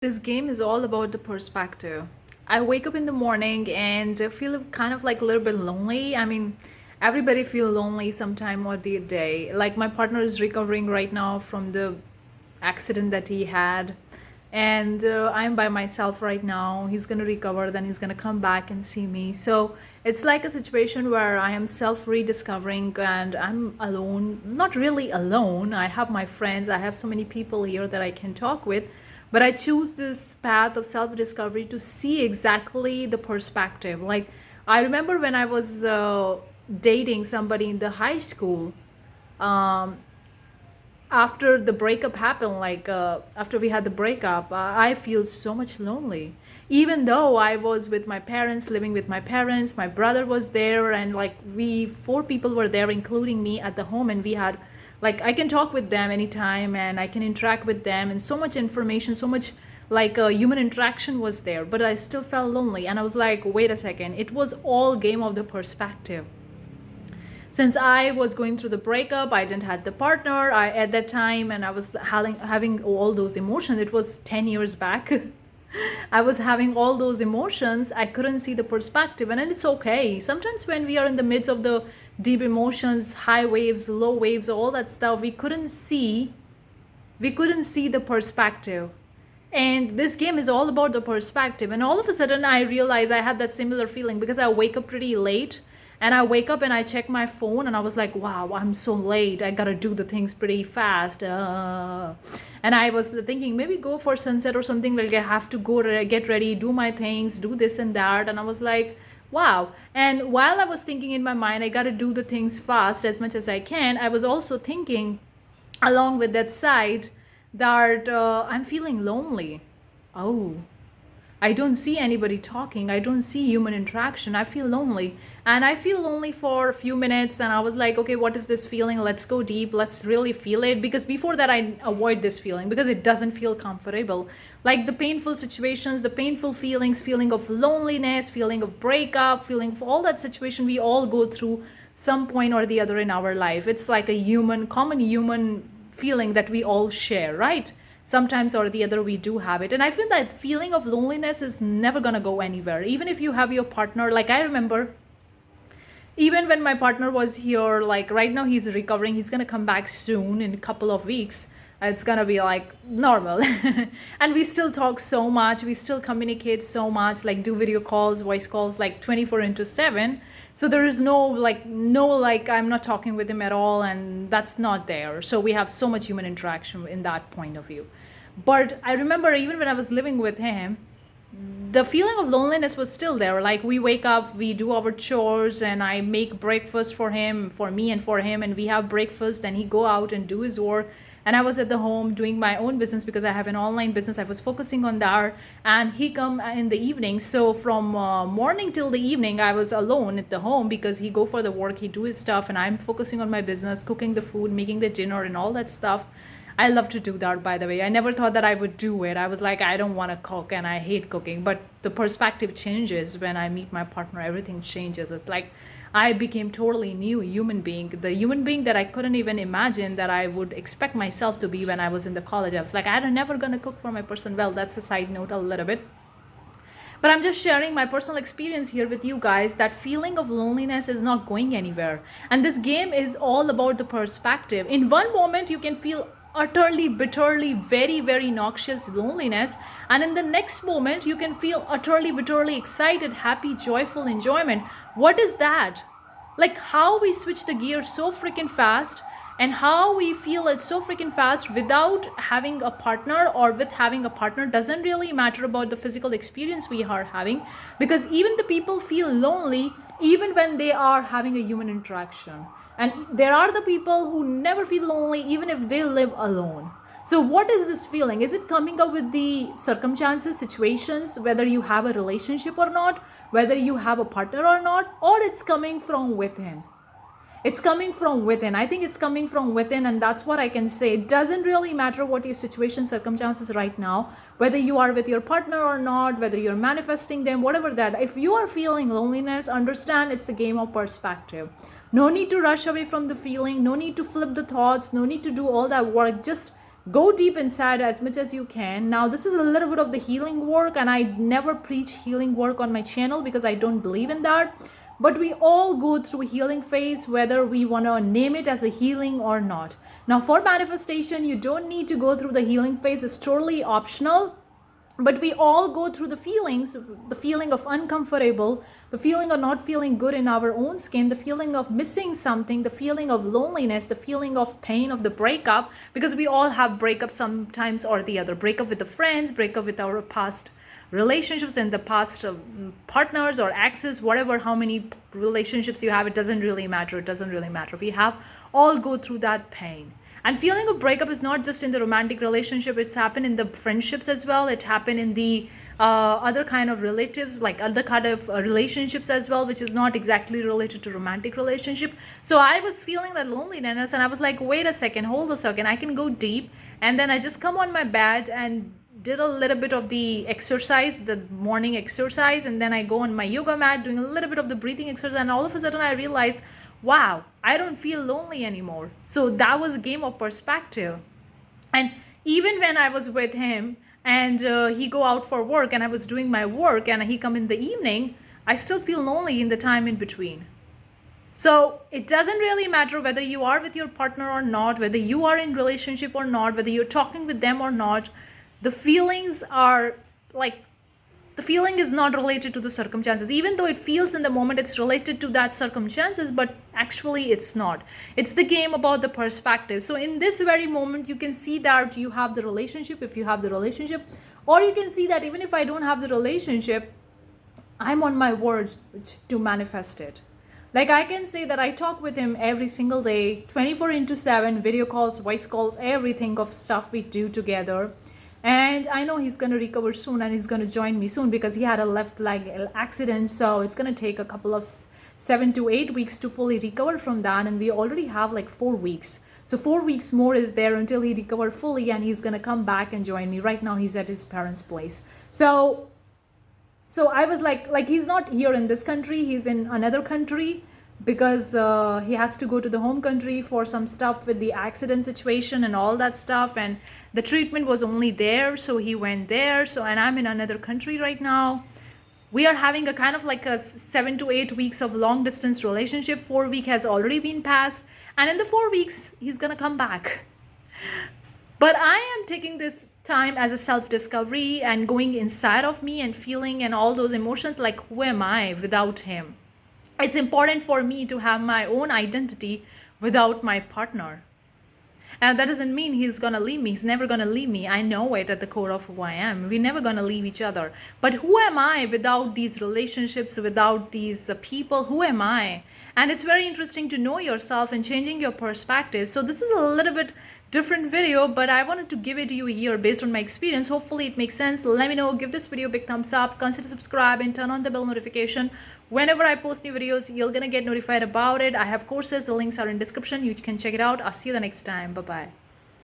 This game is all about the perspective. I wake up in the morning and feel kind of like a little bit lonely. I mean, everybody feel lonely sometime or the day. Like my partner is recovering right now from the accident that he had, and I'm by myself right now. He's gonna recover, then he's gonna come back and see me. So it's like a situation where I am self rediscovering and I'm alone. Not really alone. I have my friends. I have so many people here that I can talk with, but I choose this path of self discovery to see exactly the perspective. Like, I remember when I was dating somebody in the high school. um, After the breakup happened, like after we had the breakup, I feel so much lonely. Even though I was with my parents, living with my parents, my brother was there, and like we four people were there, including me at the home, and we had, like, I can talk with them anytime and I can interact with them, and so much information, so much like human interaction was there, but I still felt lonely. And I was like, wait a second, it was all game of the perspective. Since I was going through the breakup, I didn't had the partner I at that time, and I was having all those emotions. It was 10 years back. I was having all those emotions. I couldn't see the perspective, and then it's okay. Sometimes when we are in the midst of the deep emotions, high waves, low waves, all that stuff, we couldn't see the perspective. And this game is all about the perspective. And all of a sudden, I realized I had that similar feeling because I wake up pretty late. And I wake up and I check my phone and I was like, wow, I'm so late. I gotta do the things pretty fast. And I was thinking, maybe go for sunset or something. Like, I have to go get ready, do my things, do this and that. And I was like, wow. And while I was thinking in my mind, I gotta do the things fast as much as I can, I was also thinking, along with that side, that I'm feeling lonely. Oh, I don't see anybody talking. I don't see human interaction. I feel lonely. And I feel lonely for a few minutes. And I was like, okay, what is this feeling? Let's go deep. Let's really feel it. Because before that, I avoid this feeling because it doesn't feel comfortable. Like the painful situations, the painful feelings, feeling of loneliness, feeling of breakup, feeling of all that situation we all go through some point or the other in our life. It's like a common human feeling that we all share, right? Sometimes or the other we do have it. And I feel that feeling of loneliness is never going to go anywhere, even if you have your partner. Like, I remember even when my partner was here, like right now he's recovering, he's going to come back soon in a couple of weeks. It's going to be like normal. And we still talk so much, we still communicate so much, like do video calls, voice calls, like 24 into 7. So there is no, I'm not talking with him at all, and that's not there. So we have so much human interaction in that point of view. But I remember even when I was living with him, the feeling of loneliness was still there. Like, we wake up, we do our chores, and I make breakfast for him, for me and for him, and we have breakfast, and he go out and do his work. And I was at the home doing my own business because I have an online business. I was focusing on that, and he come in the evening. So from morning till the evening, I was alone at the home because he go for the work, he do his stuff, and I'm focusing on my business, cooking the food, making the dinner, and all that stuff. I love to do that, by the way. I never thought that I would do it. I was like, I don't want to cook and I hate cooking. But the perspective changes when I meet my partner. Everything changes. It's like I became totally new human being. The human being that I couldn't even imagine that I would expect myself to be when I was in the college. I was like, I'm never going to cook for my person. Well, that's a side note a little bit. But I'm just sharing my personal experience here with you guys. That feeling of loneliness is not going anywhere. And this game is all about the perspective. In one moment, you can feel utterly, bitterly, very, very noxious loneliness. And in the next moment, you can feel utterly, bitterly excited, happy, joyful enjoyment. What is that? Like, how we switch the gear so freaking fast, and how we feel it so freaking fast without having a partner, or with having a partner doesn't really matter about the physical experience we are having, because even the people feel lonely even when they are having a human interaction. And there are the people who never feel lonely even if they live alone. So what is this feeling? Is it coming up with the circumstances, situations, whether you have a relationship or not, whether you have a partner or not, or it's coming from within? It's coming from within. I think it's coming from within, and that's what I can say. It doesn't really matter what your situation, circumstances right now, whether you are with your partner or not, whether you're manifesting them, whatever that. If you are feeling loneliness, understand it's a game of perspective. No need to rush away from the feeling. No need to flip the thoughts. No need to do all that work. Just Go deep inside as much as you can. Now, this is a little bit of the healing work, and I never preach healing work on my channel because I don't believe in that. But we all go through a healing phase, whether we want to name it as a healing or not. Now, for manifestation, you don't need to go through the healing phase. It's totally optional. But we all go through the feelings, the feeling of uncomfortable, the feeling of not feeling good in our own skin, the feeling of missing something, the feeling of loneliness, the feeling of pain of the breakup, because we all have breakup sometimes or the other. Breakup with the friends, breakup with our past relationships and the past partners or exes, whatever, how many relationships you have, it doesn't really matter. It doesn't really matter. We have all go through that pain. And feeling of breakup is not just in the romantic relationship, it's happened in the friendships as well. It happened in the other kind of relatives, like other kind of relationships as well, which is not exactly related to romantic relationship. So I was feeling that loneliness, and I was like, wait a second, hold a second, I can go deep. And then I just come on my bed and did a little bit of the exercise, the morning exercise, and then I go on my yoga mat doing a little bit of the breathing exercise, and all of a sudden I realized, wow, I don't feel lonely anymore. So that was a game of perspective. And even when I was with him and he go out for work and I was doing my work and he come in the evening, I still feel lonely in the time in between. So it doesn't really matter whether you are with your partner or not, whether you are in relationship or not, whether you're talking with them or not. The feelings are like, the feeling is not related to the circumstances, even though it feels in the moment it's related to that circumstances, but actually it's not. It's the game about the perspective. So in this very moment, you can see that you have the relationship, if you have the relationship, or you can see that even if I don't have the relationship, I'm on my word to manifest it. Like I can say that I talk with him every single day, 24/7, video calls, voice calls, everything of stuff we do together. And I know he's going to recover soon and he's going to join me soon because he had a left leg accident. So it's going to take a couple of 7 to 8 weeks to fully recover from that. And we already have like 4 weeks. So 4 weeks more is there until he recover fully and he's going to come back and join me. Right now he's at his parents' place. So I was like he's not here in this country. He's in another country because he has to go to the home country for some stuff with the accident situation and all that stuff. And the treatment was only there, so he went there. So, and I'm in another country right now. We are having a kind of like a 7 to 8 weeks of long distance relationship. 4 week has already been passed. And in the 4 weeks, he's going to come back. But I am taking this time as a self-discovery and going inside of me and feeling and all those emotions like, who am I without him? It's important for me to have my own identity without my partner. And that doesn't mean he's going to leave me. He's never going to leave me. I know it at the core of who I am. We're never going to leave each other. But who am I without these relationships, without these people? Who am I? And it's very interesting to know yourself and changing your perspective. So this is a little bit different video, but I wanted to give it to you here based on my experience. Hopefully it makes sense. Let me know. Give this video a big thumbs up. Consider subscribe and turn on the bell notification. Whenever I post new videos, you're gonna get notified about it. I have courses. The links are in description. You can check it out. I'll see you the next time. Bye-bye.